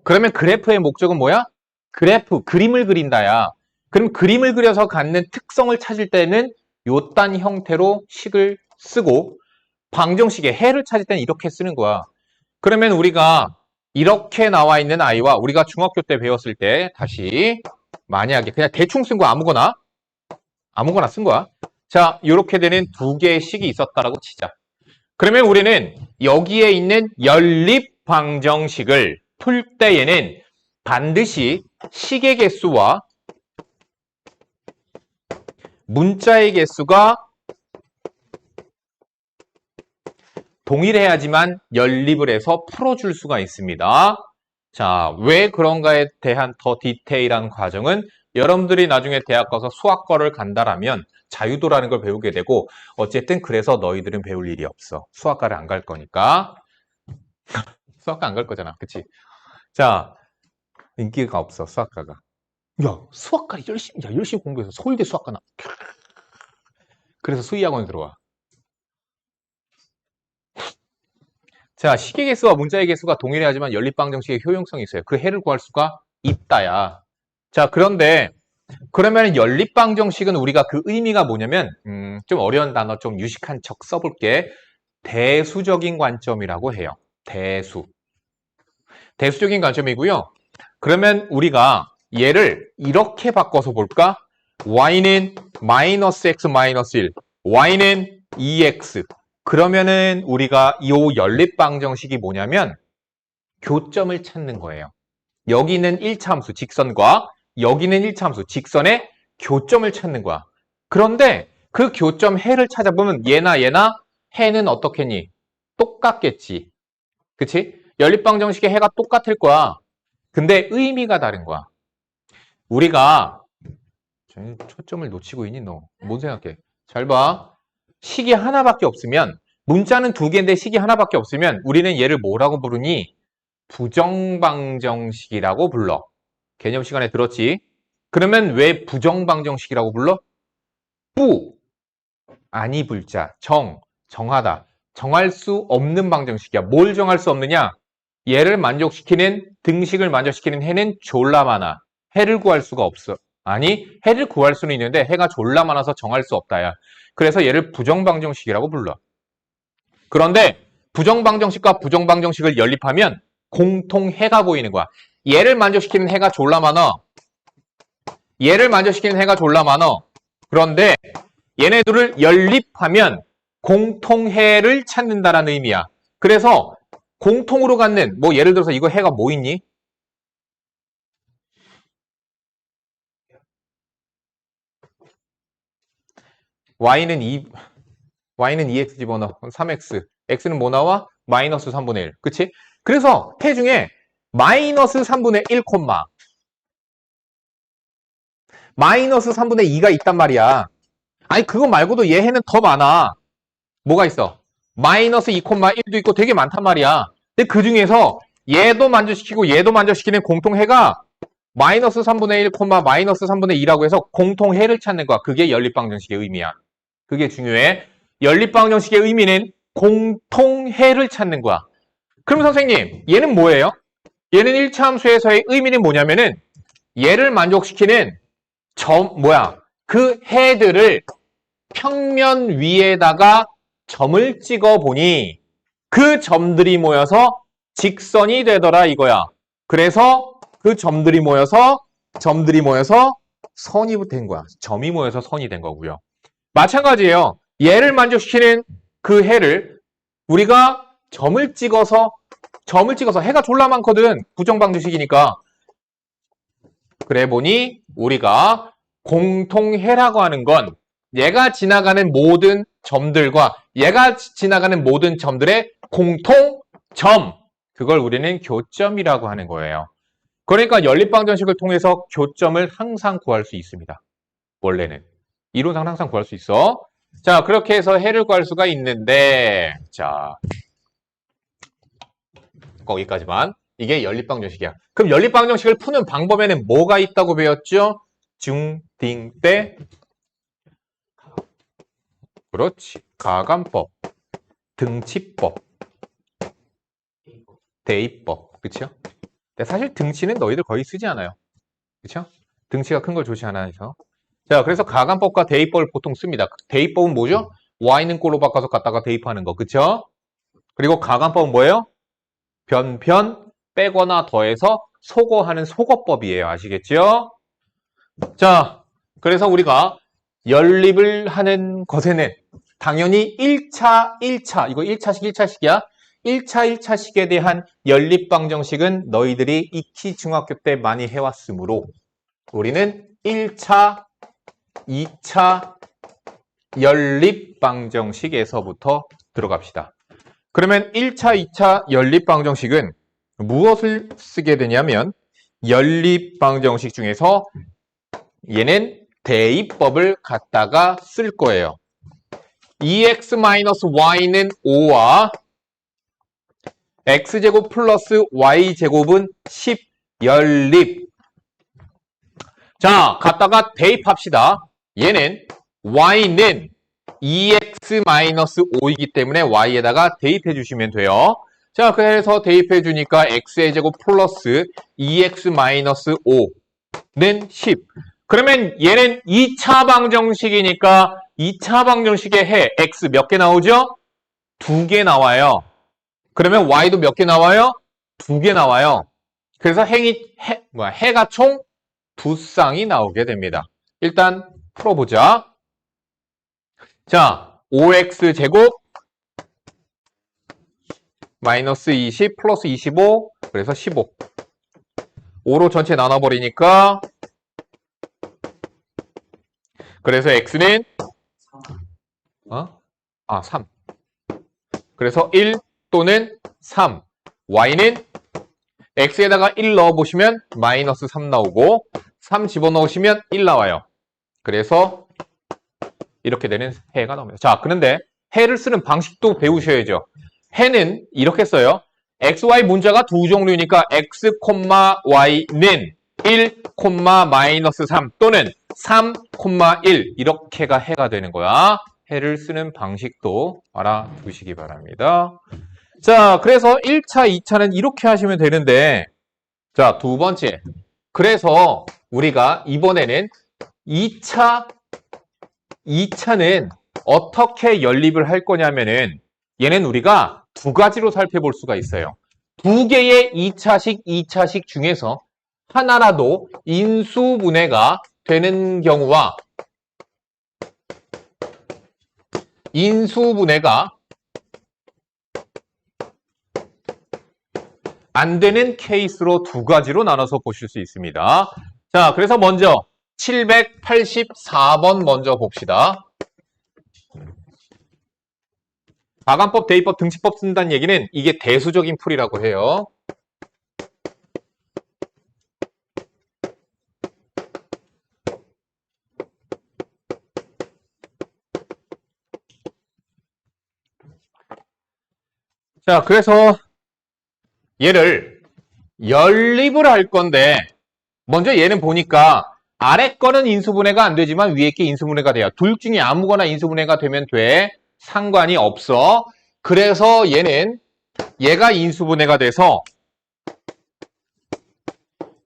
그러면 그래프의 목적은 뭐야? 그래프, 그림을 그린다야. 그럼 그림을 그려서 갖는 특성을 찾을 때는 요딴 형태로 식을 쓰고 방정식의 해를 찾을 때는 이렇게 쓰는 거야. 그러면 우리가 이렇게 나와 있는 아이와 우리가 중학교 때 배웠을 때 다시 만약에 그냥 대충 쓴 거 아무거나 쓴 거야. 자, 이렇게 되는 두 개의 식이 있었다라고 치자. 그러면 우리는 여기에 있는 연립 방정식을 풀 때에는 반드시 식의 개수와 문자의 개수가 동일해야지만 연립을 해서 풀어줄 수가 있습니다. 자, 왜 그런가에 대한 더 디테일한 과정은 여러분들이 나중에 대학 가서 수학과를 간다라면 자유도라는 걸 배우게 되고, 어쨌든 그래서 너희들은 배울 일이 없어. 수학과를 안 갈 거니까. 수학과 안 갈 거잖아. 그치? 자, 인기가 없어, 수학과가. 야, 수학과 열심히 공부해서 서울대 수학과 나. 그래서 수의학원 들어와. 자, 식의 개수와 문자의 개수가 동일하지만 연립방정식의 효용성이 있어요. 그 해를 구할 수가 있다야. 자, 그런데 그러면 연립방정식은 우리가 그 의미가 뭐냐면 좀 어려운 단어 좀 유식한 척 써볼게. 대수적인 관점이라고 해요. 대수적인 관점이고요. 그러면 우리가 얘를 이렇게 바꿔서 볼까? y는 마이너스 x 마이너스 1, y는 2x. 그러면은 우리가 이 연립방정식이 뭐냐면 교점을 찾는 거예요. 여기는 1차함수 직선과 여기는 1차함수 직선의 교점을 찾는 거야. 그런데 그 교점 해를 찾아보면 얘나 해는 어떻겠니? 똑같겠지. 그치? 연립방정식의 해가 똑같을 거야. 근데 의미가 다른 거야. 우리가 초점을 놓치고 있니 너? 뭔 생각해? 잘 봐. 식이 하나밖에 없으면 문자는 두 개인데 식이 하나밖에 없으면 우리는 얘를 뭐라고 부르니? 부정방정식이라고 불러. 개념 시간에 들었지? 그러면 왜 부정방정식이라고 불러? 아니 불자, 정하다. 정할 수 없는 방정식이야. 뭘 정할 수 없느냐? 얘를 만족시키는, 등식을 만족시키는 해는 졸라 많아. 해를 구할 수가 없어. 아니, 해를 구할 수는 있는데 해가 졸라 많아서 정할 수 없다야. 그래서 얘를 부정방정식이라고 불러. 그런데 부정방정식과 부정방정식을 연립하면 공통해가 보이는 거야. 얘를 만족시키는 해가 졸라 많아. 얘를 만족시키는 해가 졸라 많아. 그런데 얘네들을 연립하면 공통해를 찾는다라는 의미야. 그래서 공통으로 갖는, 뭐 예를 들어서 이거 해가 뭐 있니? y는 2x 집어넣어. 3x. x는 뭐 나와? 마이너스 3분의 1. 그치? 그래서 해 중에 마이너스 3분의 1, 마이너스 3분의 2가 있단 말이야. 아니 그거 말고도 얘 해는 더 많아. 뭐가 있어? 마이너스 2,1도 있고 되게 많단 말이야. 근데 그 중에서 얘도 만족시키고 얘도 만족시키는 공통해가 마이너스 3분의 1, 마이너스 3분의 2라고 해서 공통해를 찾는 거야. 그게 연립방정식의 의미야. 그게 중요해. 연립방정식의 의미는 공통해를 찾는 거야. 그럼 선생님, 얘는 뭐예요? 얘는 1차 함수에서의 의미는 뭐냐면은 얘를 만족시키는 그 해들을 평면 위에다가 점을 찍어 보니 그 점들이 모여서 직선이 되더라 이거야. 그래서 그 점들이 모여서 선이 된 거야. 점이 모여서 선이 된 거고요. 마찬가지예요. 얘를 만족시키는 그 해를 우리가 점을 찍어서 해가 졸라 많거든. 부정방정식이니까. 그래 보니 우리가 공통해라고 하는 건 얘가 지나가는 모든 점들과 얘가 지나가는 모든 점들의 공통점, 그걸 우리는 교점이라고 하는 거예요. 그러니까 연립방정식을 통해서 교점을 항상 구할 수 있습니다. 원래는. 이론상 항상 구할 수 있어. 자, 그렇게 해서 해를 구할 수가 있는데, 자, 거기까지만. 이게 연립방정식이야. 그럼 연립방정식을 푸는 방법에는 뭐가 있다고 배웠죠? 중딩때. 그렇지. 가감법, 등치법, 대입법. 그쵸? 근데 사실 등치는 너희들 거의 쓰지 않아요. 그쵸? 등치가 큰 걸 좋지 않아서. 자, 그래서 가감법과 대입법을 보통 씁니다. 대입법은 뭐죠? y는 꼴로 바꿔서 갖다가 대입하는 거. 그쵸? 그리고 가감법은 뭐예요? 변, 빼거나 더해서 소거하는 소거법이에요. 아시겠죠? 자, 그래서 우리가 연립을 하는 것에는 당연히 1차, 이거 1차식이야. 1차식에 대한 연립방정식은 너희들이 익히 중학교 때 많이 해왔으므로 우리는 1차, 2차 연립방정식에서부터 들어갑시다. 그러면 1차, 2차 연립방정식은 무엇을 쓰게 되냐면 연립방정식 중에서 얘는 대입법을 갖다가 쓸 거예요. 2x-y는 5와 x제곱 플러스 y제곱은 10 연립. 자, 갖다가 대입합시다. 얘는 y는 2x-5이기 때문에 y에다가 대입해 주시면 돼요. 자, 그래서 대입해 주니까 x의 제곱 플러스 2x-5는 10. 그러면 얘는 2차 방정식이니까 2차 방정식의 해 x 몇 개 나오죠? 2개 나와요. 그러면 y도 몇 개 나와요? 2개 나와요. 그래서 해가 총 2쌍이 나오게 됩니다. 일단 풀어보자. 자, 5x 제곱 마이너스 20 플러스 25 그래서 15. 5로 전체 나눠버리니까 그래서 x는 3. 그래서 1 또는 3. y는 x에다가 1 넣어보시면 마이너스 3 나오고 3 집어넣으시면 1 나와요. 그래서 이렇게 되는 해가 나옵니다. 자, 그런데 해를 쓰는 방식도 배우셔야죠. 해는 이렇게 써요. xy 문자가 두 종류니까 x, y는 1, 마이너스 3 또는 3, 1 이렇게가 해가 되는 거야. 해를 쓰는 방식도 알아두시기 바랍니다. 자, 그래서 1차, 2차는 이렇게 하시면 되는데 자, 두 번째. 그래서 우리가 이번에는 2차는 어떻게 연립을 할 거냐면은 얘는 우리가 두 가지로 살펴볼 수가 있어요. 두 개의 2차식 중에서 하나라도 인수분해가 되는 경우와 인수분해가 안 되는 케이스로 두 가지로 나눠서 보실 수 있습니다. 자, 그래서 먼저 784번 먼저 봅시다. 가관법, 대입법, 등치법 쓴다는 얘기는 이게 대수적인 풀이라고 해요. 자, 그래서 얘를 연립을 할 건데 먼저 얘는 보니까 아래 거는 인수분해가 안 되지만 위에 게 인수분해가 돼요. 둘 중에 아무거나 인수분해가 되면 돼. 상관이 없어. 그래서 얘가 인수분해가 돼서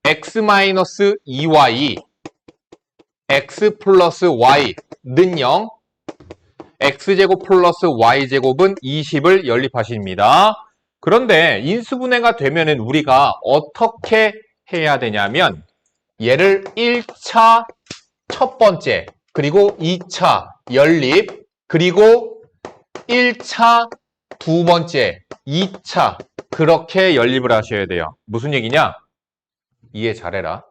x-2y x 플러스 y는 0 x제곱 플러스 y제곱은 20을 연립하십니다. 그런데 인수분해가 되면은 우리가 어떻게 해야 되냐면 얘를 1차 첫 번째 그리고 2차 연립 그리고 1차 두 번째 2차 그렇게 연립을 하셔야 돼요. 무슨 얘기냐? 이해 잘해라.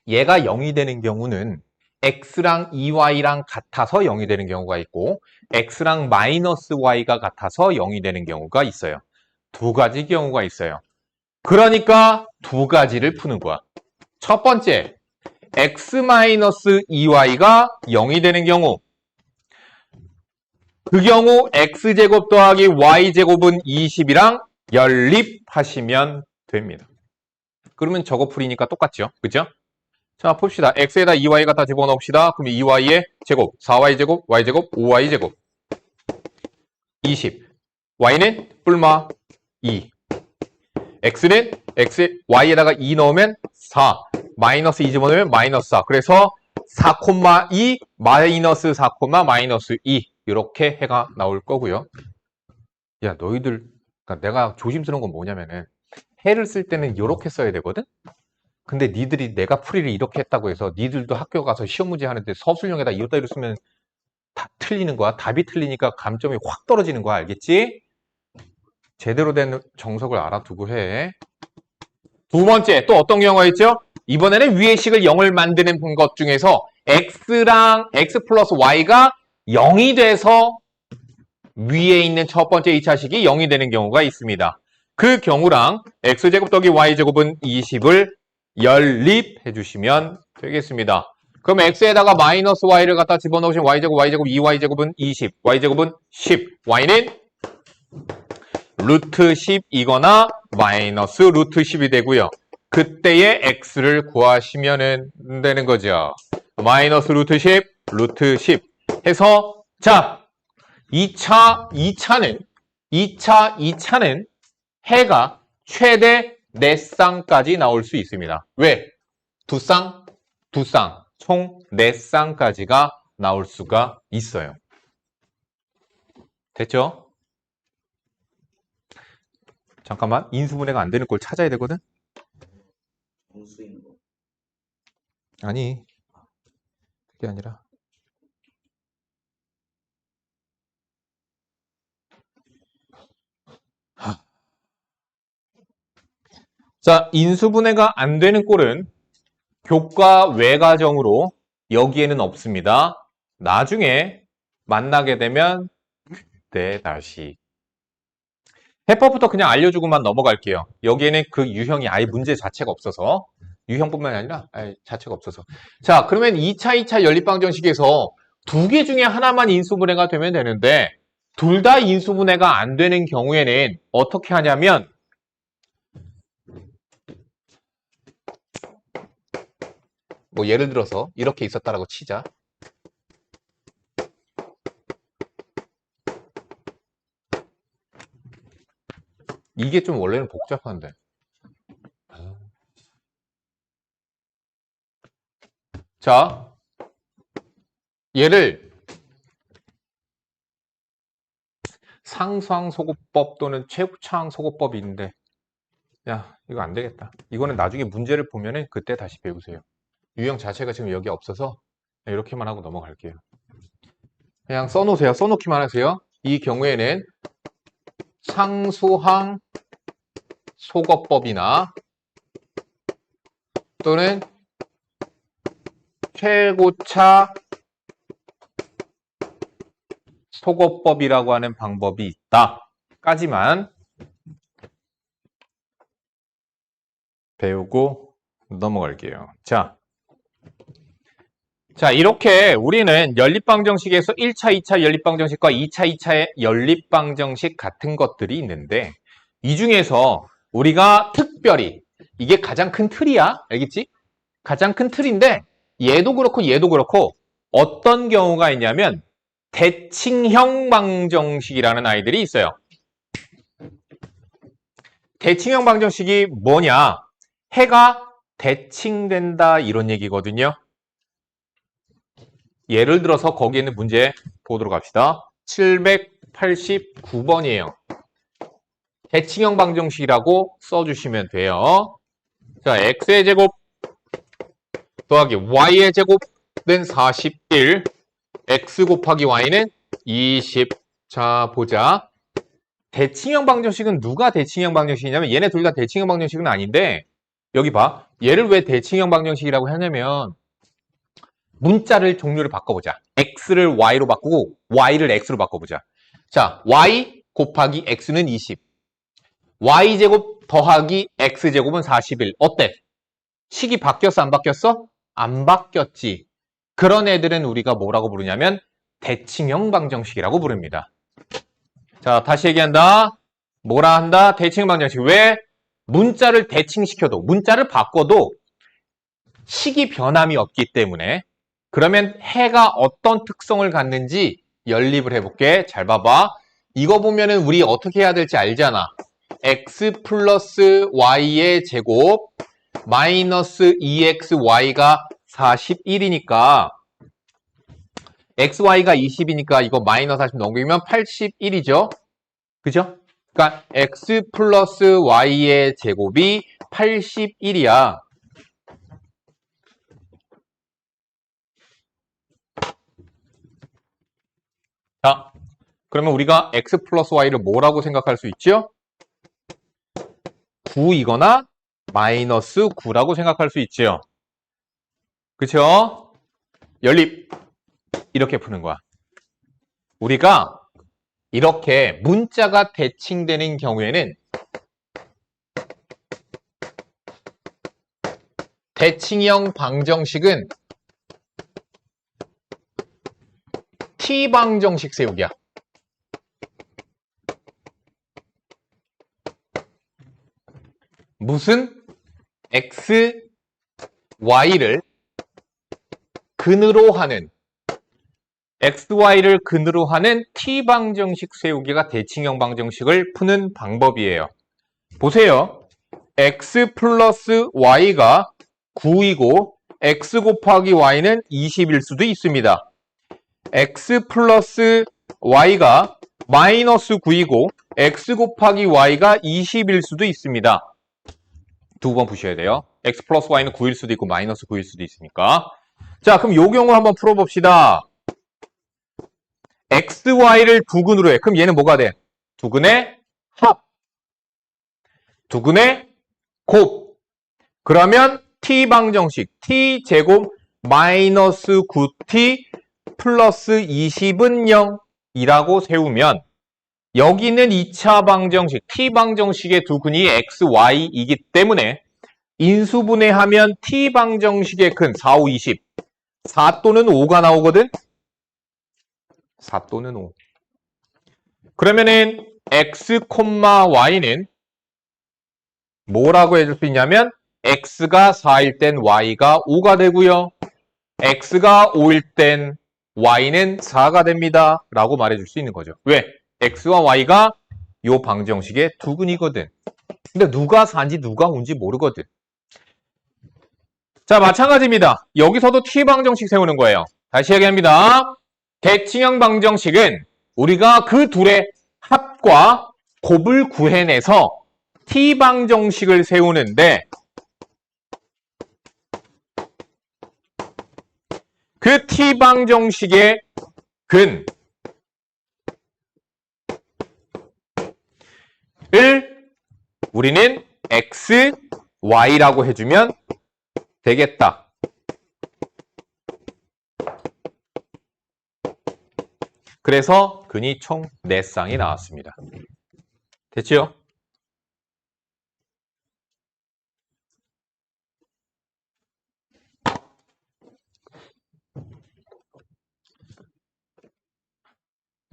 얘가 0이 되는 경우는 x랑 2y랑 같아서 0이 되는 경우가 있고 x랑 마이너스 y가 같아서 0이 되는 경우가 있어요. 두 가지 경우가 있어요. 그러니까 두 가지를 푸는 거야. 첫 번째, x-2y가 0이 되는 경우 그 경우 x제곱 더하기 y제곱은 20이랑 연립하시면 됩니다. 그러면 저거 풀이니까 똑같죠? 그죠? 자, 봅시다. x에다 2y 갖다 집어넣읍시다. 그럼 2y의 제곱, 4y제곱, y제곱, 5y제곱 20. y는 뿔마 2. x는 y에다가 2 넣으면 4. 마이너스 2 집어넣으면 마이너스 4. 그래서 4,2 마이너스 4, 마이너스 2 이렇게 해가 나올 거고요. 야, 너희들 그러니까 내가 조심스러운 건 뭐냐면은 해를 쓸 때는 이렇게 써야 되거든? 근데 니들이 내가 풀이를 이렇게 했다고 해서 니들도 학교 가서 시험 문제 하는데 서술형에다 이렇다 이렇게 쓰면 다 틀리는 거야. 답이 틀리니까 감점이 확 떨어지는 거야. 알겠지? 제대로 된 정석을 알아두고 해. 두 번째, 또 어떤 경우가 있죠? 이번에는 위의 식을 0을 만드는 것 중에서 x랑 x 플러스 y가 0이 돼서 위에 있는 첫 번째 2차식이 0이 되는 경우가 있습니다. 그 경우랑 x제곱 더하기 y제곱은 20을 연립해 주시면 되겠습니다. 그럼 x에다가 마이너스 y를 갖다 집어넣으시면 y제곱 2y제곱은 20, y제곱은 10, y는 루트 10이거나 마이너스 루트 10이 되고요. 그때의 x를 구하시면 되는 거죠. 마이너스 루트 10, 루트 10 해서 자, 2차는 해가 최대 4쌍까지 나올 수 있습니다. 왜? 두 쌍, 총 4쌍까지가 나올 수가 있어요. 됐죠? 잠깐만, 인수분해가 안 되는 걸 찾아야 되거든? 정수인 거. 아니, 그게 아니라. 자, 인수분해가 안 되는 꼴은 교과 외과정으로 여기에는 없습니다. 나중에 만나게 되면 그때 다시. 해법부터 그냥 알려주고만 넘어갈게요. 여기에는 그 유형이 아예 문제 자체가 없어서. 유형뿐만 아니라 아예 자체가 없어서. 자, 그러면 2차 연립방정식에서 두 개 중에 하나만 인수분해가 되면 되는데 둘 다 인수분해가 안 되는 경우에는 어떻게 하냐면 뭐 예를 들어서 이렇게 있었다라고 치자. 이게 좀 원래는 복잡한데. 자, 얘를 상수항소고법 또는 최우차항소고법이 있는데 야, 이거 안 되겠다. 이거는 나중에 문제를 보면은 그때 다시 배우세요. 유형 자체가 지금 여기 없어서 이렇게만 하고 넘어갈게요. 그냥 써놓으세요. 써놓기만 하세요. 이 경우에는 상수항 소거법이나 또는 최고차 소거법이라고 하는 방법이 있다. 까지만 배우고 넘어갈게요. 자, 이렇게 우리는 연립방정식에서 1차, 2차 연립방정식과 2차 연립방정식 같은 것들이 있는데 이 중에서 우리가 특별히 이게 가장 큰 틀이야. 알겠지? 가장 큰 틀인데 얘도 그렇고 어떤 경우가 있냐면 대칭형 방정식이라는 아이들이 있어요. 대칭형 방정식이 뭐냐? 해가 대칭된다 이런 얘기거든요. 예를 들어서 거기에 있는 문제 보도록 합시다. 789번이에요. 대칭형 방정식이라고 써주시면 돼요. 자, x의 제곱 더하기 y의 제곱은 41, x 곱하기 y는 20. 자, 보자. 대칭형 방정식은 누가 대칭형 방정식이냐면 얘네 둘 다 대칭형 방정식은 아닌데 여기 봐. 얘를 왜 대칭형 방정식이라고 하냐면 문자를 종류를 바꿔보자. x를 y로 바꾸고 y를 x로 바꿔보자. 자, y 곱하기 x는 20. y제곱 더하기 x제곱은 41. 어때? 식이 바뀌었어? 안 바뀌었어? 안 바뀌었지. 그런 애들은 우리가 뭐라고 부르냐면 대칭형 방정식이라고 부릅니다. 자, 다시 얘기한다. 뭐라 한다? 대칭형 방정식. 왜? 문자를 대칭시켜도, 문자를 바꿔도 식이 변함이 없기 때문에. 그러면 해가 어떤 특성을 갖는지 연립을 해볼게. 잘 봐봐. 이거 보면은 우리 어떻게 해야 될지 알잖아. x 플러스 y의 제곱 마이너스 2xy가 41이니까 xy가 20이니까 이거 마이너스 40 넘기면 81이죠. 그죠? 그러니까 x 플러스 y의 제곱이 81이야. 자, 그러면 우리가 x 플러스 y를 뭐라고 생각할 수 있죠? 9이거나 마이너스 9라고 생각할 수 있죠. 그쵸? 연립 이렇게 푸는 거야. 우리가 이렇게 문자가 대칭되는 경우에는 대칭형 방정식은 T방정식 세우기야. 무슨 x, y를 근으로 하는 xy를 근으로 하는 T방정식 세우기가 대칭형 방정식을 푸는 방법이에요. 보세요. x 플러스 y가 9이고 x 곱하기 y는 20일 수도 있습니다. x 플러스 y가 마이너스 9이고 x 곱하기 y가 20일 수도 있습니다. 두 번 푸셔야 돼요. x 플러스 y는 9일 수도 있고 마이너스 9일 수도 있으니까. 자, 그럼 요 경우 한번 풀어봅시다. x, y를 두근으로 해. 그럼 얘는 뭐가 돼? 두근의 합. 두근의 곱. 그러면 t방정식 t제곱 마이너스 9t 플러스 20은 0이라고 세우면 여기는 2차 방정식 t방정식의 두근이 x, y이기 때문에 인수분해하면 t방정식의 근 4, 5, 20 4 또는 5가 나오거든? 4 또는 5. 그러면은 x, y는 뭐라고 해줄 수 있냐면 x가 4일 땐 y가 5가 되고요. x가 5일 땐 y는 4가 됩니다. 라고 말해줄 수 있는 거죠. 왜? x와 y가 요 방정식의 두근이거든. 근데 누가 4인지 누가 5인지 모르거든. 자, 마찬가지입니다. 여기서도 t방정식 세우는 거예요. 다시 얘기합니다. 대칭형 방정식은 우리가 그 둘의 합과 곱을 구해내서 t방정식을 세우는데 그 t방정식의 근을 우리는 x, y라고 해주면 되겠다. 그래서 근이 총 4쌍이 나왔습니다. 됐죠?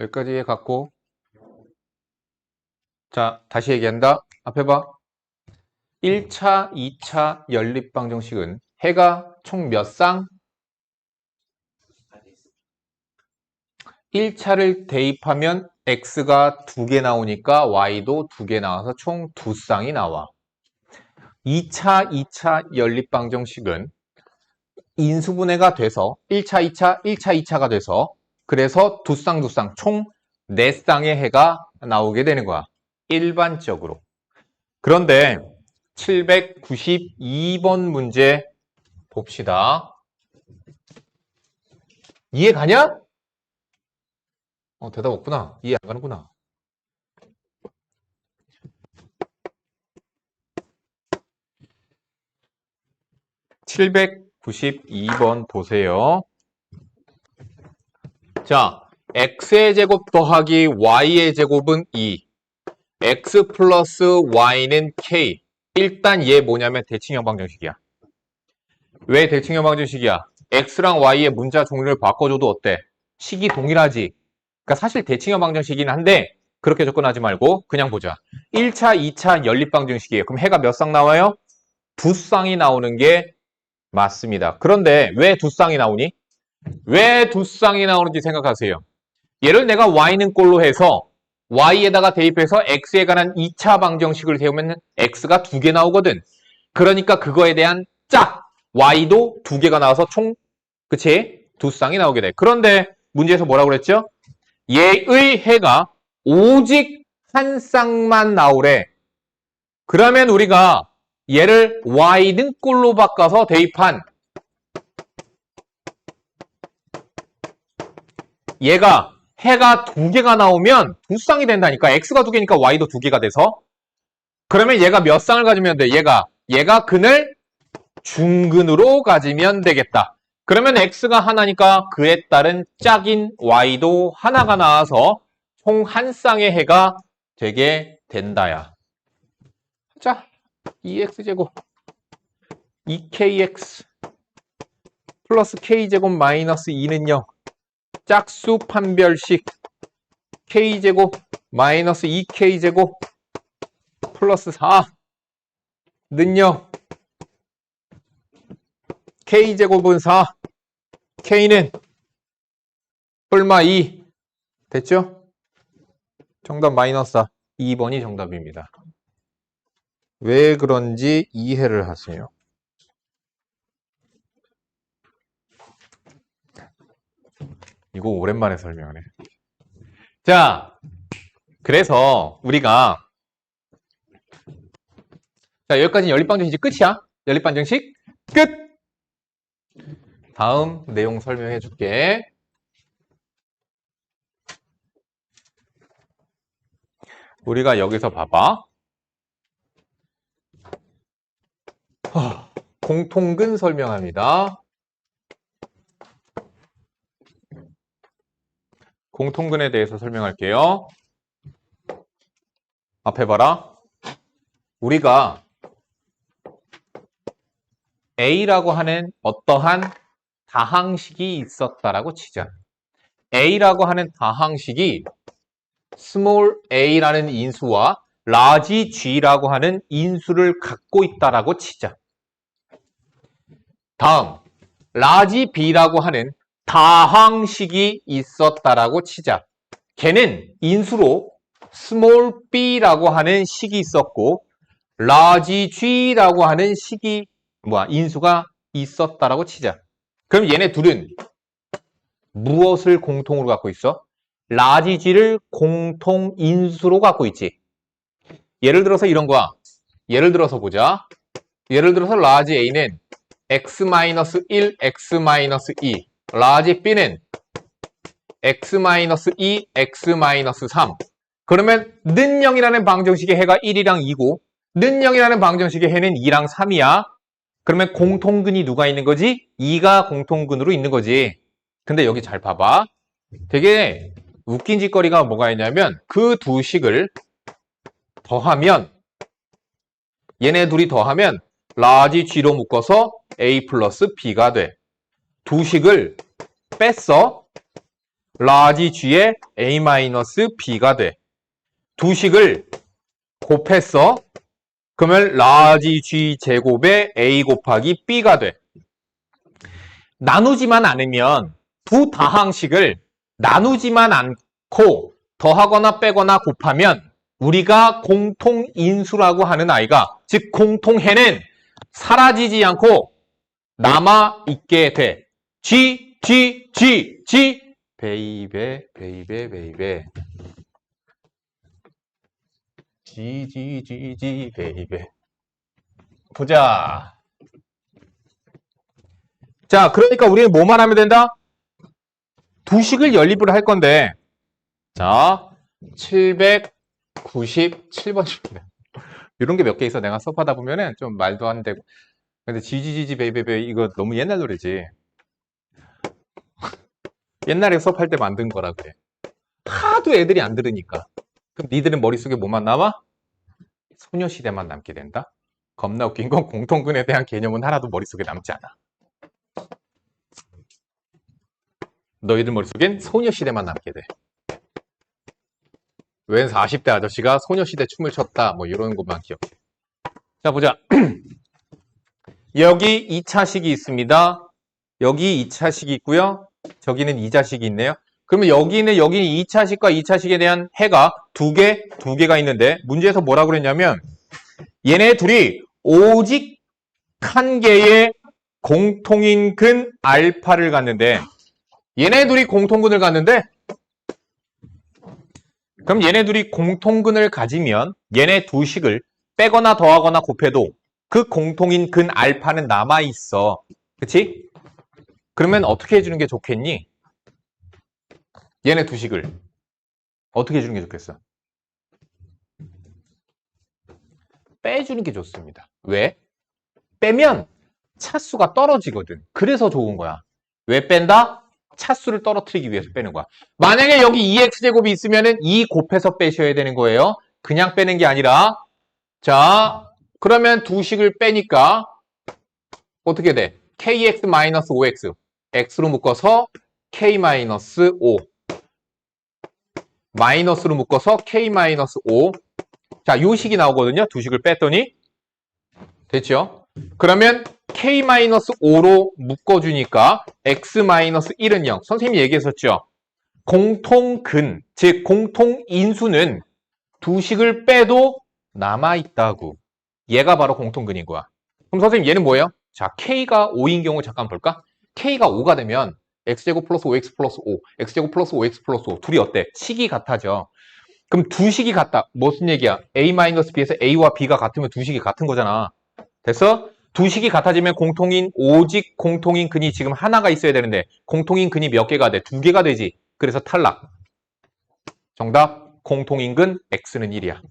여기까지 해갖고 자, 다시 얘기한다. 앞에 봐. 1차, 2차 연립방정식은 해가 총 몇 쌍? 1차를 대입하면 x가 2개 나오니까 y도 2개 나와서 총 2쌍이 나와. 2차 연립방정식은 인수분해가 돼서 1차, 2차 돼서 그래서 2쌍 총 4쌍의 해가 나오게 되는 거야. 일반적으로. 그런데 792번 문제 봅시다. 이해 가냐? 대답 없구나. 이해 안 가는구나. (792번) 보세요. 자, x의 제곱 더하기 y의 제곱은 2. x 플러스 y는 k. 일단 얘 뭐냐면 대칭형 방정식이야. 왜 대칭형 방정식이야? x랑 y의 문자 종류를 바꿔줘도 어때? 식이 동일하지. 그러니까 사실 대칭형 방정식이긴 한데 그렇게 접근하지 말고 그냥 보자. 1차, 2차 연립방정식이에요. 그럼 해가 몇 쌍 나와요? 2쌍이 나오는 게 맞습니다. 그런데 왜 2쌍이 나오니? 왜 2쌍이 나오는지 생각하세요. 얘를 내가 y는 꼴로 해서 y에다가 대입해서 x에 관한 2차 방정식을 세우면 x가 2개 나오거든. 그러니까 그거에 대한 짝 y도 2개가 나와서 총 그치? 2쌍이 나오게 돼. 그런데 문제에서 뭐라고 그랬죠? 얘의 해가 오직 한 쌍만 나오래. 그러면 우리가 얘를 y는 꼴로 바꿔서 대입한 얘가 해가 2개가 나오면 2쌍이 된다니까. x가 2개니까 y도 2개가 돼서. 그러면 얘가 몇 쌍을 가지면 돼? 얘가 근을 중근으로 가지면 되겠다. 그러면 x가 하나니까 그에 따른 짝인 y도 하나가 나와서 총 한 쌍의 해가 되게 된다야. 자, 2x제곱 2kx 플러스 k제곱 마이너스 2는요. 짝수 판별식 k제곱 마이너스 2k제곱 플러스 4는요. k제곱은 4, k는 얼마 2. 됐죠? 정답 마이너스 4. 2번이 정답입니다. 왜 그런지 이해를 하세요. 이거 오랜만에 설명을 해. 자, 그래서 우리가 자, 여기까지 연립방정식 끝이야. 연립방정식 끝! 다음 내용 설명해 줄게. 우리가 여기서 봐봐. 공통근 설명합니다. 공통근에 대해서 설명할게요. 앞에 봐라. 우리가 A라고 하는 어떠한 다항식이 있었다라고 치자. A라고 하는 다항식이 small a라는 인수와 large g라고 하는 인수를 갖고 있다라고 치자. 다음, large b라고 하는 다항식이 있었다라고 치자. 걔는 인수로 small b라고 하는 식이 있었고 large g라고 하는 식이 인수가 있었다라고 치자. 그럼 얘네 둘은 무엇을 공통으로 갖고 있어? large g를 공통 인수로 갖고 있지. 예를 들어서 이런 거야. 예를 들어서 보자. 예를 들어서 large a는 x-1, x-2, large b는 x-2, x-3. 그러면 는 0이라는 방정식의 해가 1이랑 2고 는 0이라는 방정식의 해는 2랑 3이야. 그러면 공통근이 누가 있는 거지? 2가 공통근으로 있는 거지. 근데 여기 잘 봐봐. 되게 웃긴 짓거리가 뭐가 있냐면 그 두 식을 더하면 얘네 둘이 더하면 large g로 묶어서 a 플러스 b가 돼. 두 식을 뺐어. large g에 a 마이너스 b가 돼. 두 식을 곱했어. 그러면 large g 제곱에 a 곱하기 b가 돼. 나누지만 않으면 두 다항식을 나누지만 않고 더하거나 빼거나 곱하면 우리가 공통인수라고 하는 아이가, 즉 공통해는 사라지지 않고 남아있게 돼. G, G, G, G 베이베 베이베 베이베 G, G, G, G 베이베. 보자. 자, 그러니까 우리는 뭐만 하면 된다? 두 식을 연립을 할 건데, 자, 797번입니다. 이런 게 몇 개 있어. 내가 수업하다 보면은 좀 말도 안 되고. 근데 지지지지 베이베베 이거 너무 옛날 노래지. 옛날에 수업할 때 만든 거라 그래. 하도 애들이 안 들으니까. 그럼 니들은 머릿속에 뭐만 남아? 소녀시대만 남게 된다? 겁나 웃긴 건 공통근에 대한 개념은 하나도 머릿속에 남지 않아. 너희들 머릿속엔 소녀시대만 남게 돼. 웬 40대 아저씨가 소녀시대 춤을 췄다. 뭐 이런 것만 기억해. 자, 보자. 여기 2차식이 있습니다. 여기 2차식이 있고요. 저기는 2차식이 있네요. 그러면 여기는 2차식과 2차식에 대한 해가 두 개가 있는데 문제에서 뭐라고 그랬냐면 얘네 둘이 오직 한 개의 공통인 근 알파를 갖는데 얘네 둘이 공통근을 갖는데 그럼 얘네 둘이 공통근을 가지면 얘네 두 식을 빼거나 더하거나 곱해도 그 공통인 근 알파는 남아있어. 그치? 그러면 어떻게 해주는 게 좋겠니? 얘네 두 식을 어떻게 해주는 게 좋겠어? 빼주는 게 좋습니다. 왜? 빼면 차수가 떨어지거든. 그래서 좋은 거야. 왜 뺀다? 차수를 떨어뜨리기 위해서 빼는 거야. 만약에 여기 2x제곱이 있으면은 2 곱해서 빼셔야 되는 거예요. 그냥 빼는 게 아니라 자, 그러면 두 식을 빼니까 어떻게 돼? kx-5x. x로 묶어서 k-5. 마이너스로 묶어서 k-5. 자, 요 식이 나오거든요. 두 식을 뺐더니. 됐죠? 그러면 k-5로 묶어주니까 x-1은 0. 선생님이 얘기했었죠. 공통근, 즉 공통인수는 두 식을 빼도 남아있다고. 얘가 바로 공통근인 거야. 그럼 선생님 얘는 뭐예요? 자, k가 5인 경우 잠깐 볼까? k가 5가 되면 x제곱 플러스 5x 플러스 5, x제곱 플러스 5x 플러스 5. 둘이 어때? 식이 같아져. 그럼 두 식이 같다. 무슨 얘기야? a-b에서 a와 b가 같으면 두 식이 같은 거잖아. 됐어? 두 식이 같아지면 오직 공통인 근이 지금 하나가 있어야 되는데 공통인 근이 몇 개가 돼? 두 개가 되지. 그래서 탈락. 정답, 공통인 근 x는 1이야.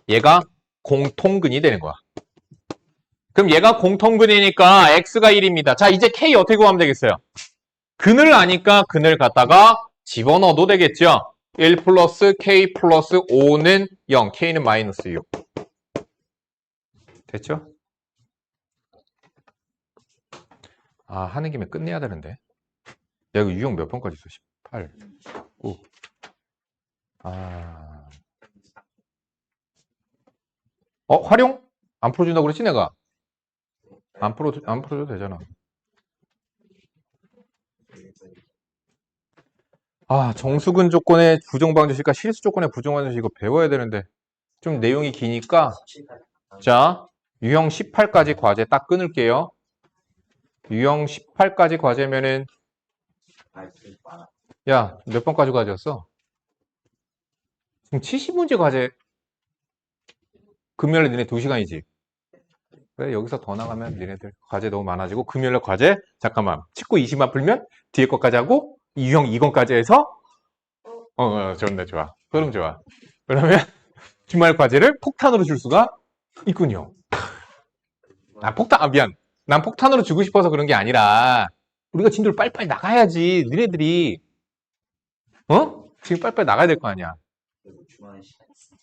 얘가 공통근이 되는 거야. 그럼 얘가 공통근이니까 x가 1입니다. 자, 이제 k 어떻게 구하면 되겠어요? 근을 아니까 근을 갖다가 집어넣어도 되겠죠? 1 플러스 k 플러스 5는 0, k는 마이너스 6. 됐죠? 아, 하는 김에 끝내야 되는데. 야, 이거 유형 몇 번까지 있어? 18, 9. 아. 활용? 안 풀어준다고 그랬지, 내가? 안 풀어줘도 되잖아. 아, 정수근 조건의 부정방정식과 실수 조건의 부정방정식 이거 배워야 되는데 좀 내용이 기니까 자, 유형 18까지 과제 딱 끊을게요. 유형 18까지 과제면은 야, 몇 번까지 과제였어? 지금 70문제 과제 금요일에 니네 2시간이지? 그래, 여기서 더 나가면 니네들 과제 너무 많아지고 금요일에 과제 잠깐만 치고 20만 풀면 뒤에 것까지 하고 유형 2권까지 해서 좋네, 좋아. 그럼 좋아. 그러면 주말 과제를 폭탄으로 줄 수가 있군요. 미안. 난 폭탄으로 주고 싶어서 그런 게 아니라 우리가 진도를 빨리빨리 나가야지. 니네들이 지금 빨리빨리 나가야 될 거 아니야. 그리고 주말에 시간 있어.